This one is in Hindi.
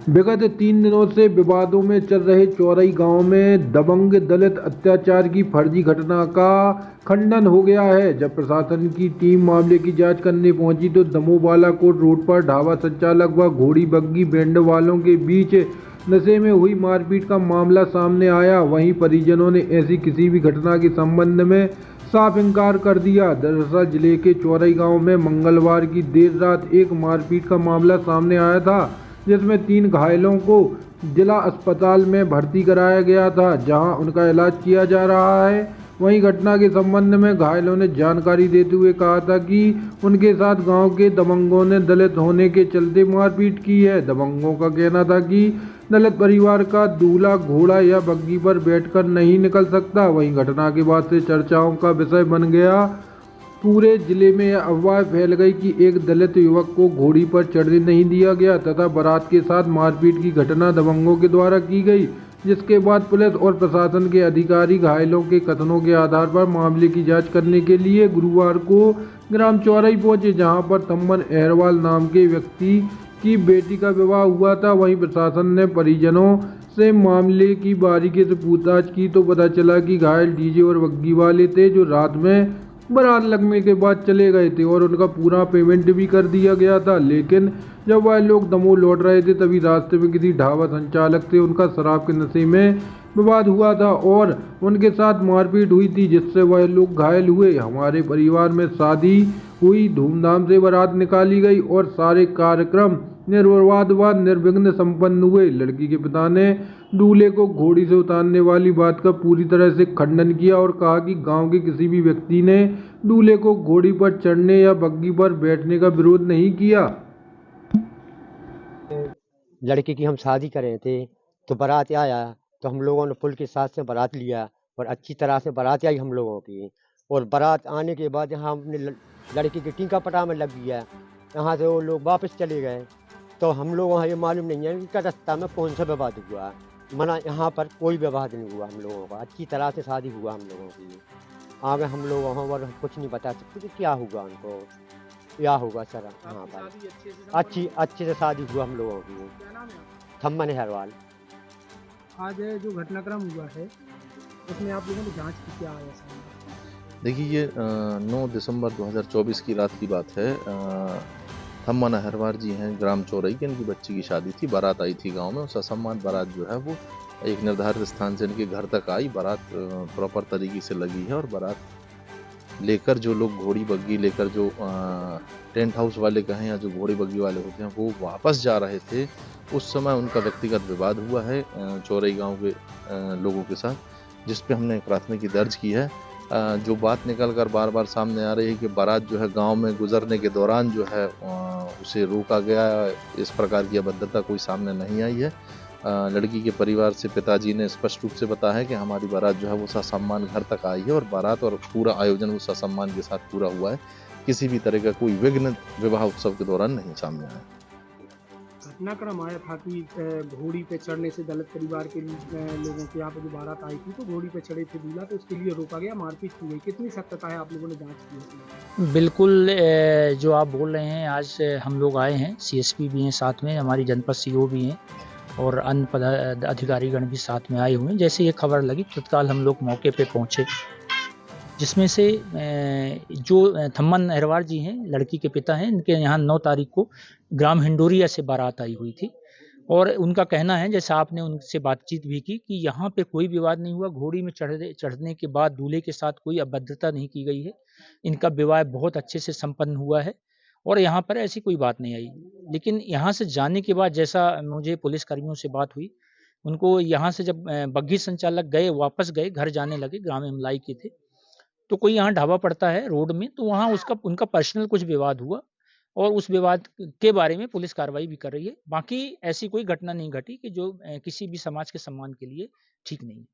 विगत 3 दिनों से विवादों में चल रहे चौरई गांव में दबंग दलित अत्याचार की फर्जी घटना का खंडन हो गया है। जब प्रशासन की टीम मामले की जांच करने पहुंची तो दमोह बालाकोट रोड पर ढाबा संचालक व घोड़ी बग्गी बैंड वालों के बीच नशे में हुई मारपीट का मामला सामने आया। वहीं परिजनों ने ऐसी किसी भी घटना के संबंध में साफ इनकार कर दिया। दरअसल जिले के चौरई गांव में मंगलवार की देर रात एक मारपीट का मामला सामने आया था, जिसमें 3 घायलों को जिला अस्पताल में भर्ती कराया गया था, जहां उनका इलाज किया जा रहा है। वहीं घटना के संबंध में घायलों ने जानकारी देते हुए कहा था कि उनके साथ गांव के दबंगों ने दलित होने के चलते मारपीट की है। दबंगों का कहना था कि दलित परिवार का दूल्हा घोड़ा या बग्गी पर बैठकर नहीं निकल सकता। वहीं घटना के बाद से चर्चाओं का विषय बन गया। पूरे जिले में यह अफवाह फैल गई कि एक दलित युवक को घोड़ी पर चढ़ने नहीं दिया गया तथा बारात के साथ मारपीट की घटना दबंगों के द्वारा की गई, जिसके बाद पुलिस और प्रशासन के अधिकारी घायलों के कथनों के आधार पर मामले की जांच करने के लिए गुरुवार को ग्राम चौरई पहुंचे, जहां पर थम्मन अहरवाल नाम के व्यक्ति की बेटी का विवाह हुआ था। वहीं प्रशासन ने परिजनों से मामले की बारीकी से पूछताछ की तो पता चला कि घायल डीजे और बग्गी वाले थे, जो रात में बारात लगने के बाद चले गए थे और उनका पूरा पेमेंट भी कर दिया गया था। लेकिन जब वह लोग दमोह लौट रहे थे तभी रास्ते में किसी ढाबा संचालक से उनका शराब के नशे में विवाद हुआ था और उनके साथ मारपीट हुई थी, जिससे वह लोग घायल हुए। हमारे परिवार में शादी हुई, धूमधाम से बारात निकाली गई और सारे कार्यक्रम निर्विवाद व निर्विघ्न संपन्न हुए। लड़की के पिता ने दूल्हे को घोड़ी से उतारने वाली बात का पूरी तरह से खंडन किया और कहा कि गांव के किसी भी व्यक्ति ने दूल्हे को घोड़ी पर चढ़ने या बग्गी पर बैठने का विरोध नहीं किया। लड़के की हम शादी कर रहे थे तो बारात आया, तो हम लोगों ने फुल के साथ से बारात लिया और अच्छी तरह से बारात आई हम लोगों की। और बारात आने के बाद यहाँ हमने लड़के के टीका पटा में लग गया। यहाँ से वो लोग वापस चले गए, तो हम लोग वहाँ ये मालूम नहीं है कि रास्ता में कौन सा विवाद हुआ। मना यहाँ पर कोई विवाद नहीं हुआ हम लोगों का, अच्छी तरह से शादी हुआ हम लोगों की। आगे हम लोग वहाँ पर कुछ नहीं बता सकते कि क्या हुआ उनको, क्या होगा सर। यहाँ पर अच्छे से शादी हुआ हम लोगों की। थम्मन अहरवाल। आज जो घटनाक्रम हुआ है उसमें आप लोगों ने जांच की, क्या आया सामने? देखिए, ये 9 दिसंबर 2024 की रात की बात है। थम्मन अहरवाल जी हैं ग्राम चौरई के, इनकी बच्ची की शादी थी, बारात आई थी गांव में। ससम्मान बारात जो है वो एक निर्धारित स्थान से इनके घर तक आई। बारात प्रॉपर तरीके से लगी है और बारात लेकर जो लोग घोड़ी बग्गी लेकर जो टेंट हाउस वाले कहें या जो घोड़ी बग्गी वाले होते हैं वो वापस जा रहे थे, उस समय उनका व्यक्तिगत विवाद हुआ है चौरई गांव के लोगों के साथ, जिस पे हमने प्राथमिकी दर्ज की है। जो बात निकल कर बार बार सामने आ रही है कि बारात जो है गांव में गुजरने के दौरान जो है उसे रोका गया, इस प्रकार की अभद्रता कोई सामने नहीं आई है। लड़की के परिवार से पिताजी ने स्पष्ट रूप से बताया है कि हमारी बारात जो है वो ससम्मान घर तक आई है और बारात और पूरा आयोजन वो ससम्मान के साथ पूरा हुआ है। किसी भी तरह का कोई विघ्न विवाह उत्सव के दौरान नहीं सामने आया। घटनाक्रम आया था कि घोड़ी पे चढ़ने से दलित परिवार के लोगों के यहाँ पे जो बारात आई थी तो घोड़ी पे चढ़े थे दूल्हा, तो उसके लिए रोका गया, मारपीट की गई। कितनी सख्तता है आप लोगों ने जांच की है? बिल्कुल, जो आप बोल रहे हैं, आज हम लोग आए हैं, सीएसपी भी हैं साथ में, हमारी जनपद सीओ भी हैं और अन्य अधिकारीगण भी साथ में आए हुए हैं। जैसे ये खबर लगी तत्काल हम लोग मौके पे पहुंचे, जिसमें से जो थम्मन अहरवाल जी हैं, लड़की के पिता हैं, इनके यहाँ 9 तारीख को ग्राम हिंडोरिया से बारात आई हुई थी और उनका कहना है, जैसा आपने उनसे बातचीत भी की, कि यहाँ पे कोई विवाद नहीं हुआ। घोड़ी में चढ़ने के बाद दूल्हे के साथ कोई अभद्रता नहीं की गई है। इनका विवाह बहुत अच्छे से संपन्न हुआ है और यहाँ पर ऐसी कोई बात नहीं आई। लेकिन यहाँ से जाने के बाद जैसा मुझे पुलिस कर्मियों से बात हुई, उनको यहाँ से जब बग्घी संचालक गए, वापस गए, घर जाने लगे, ग्राम इमलाई के थे, तो कोई यहाँ ढाबा पड़ता है रोड में, तो वहाँ उनका पर्सनल कुछ विवाद हुआ और उस विवाद के बारे में पुलिस कार्रवाई भी कर रही है। बाकी ऐसी कोई घटना नहीं घटी कि जो किसी भी समाज के सम्मान के लिए ठीक नहीं है।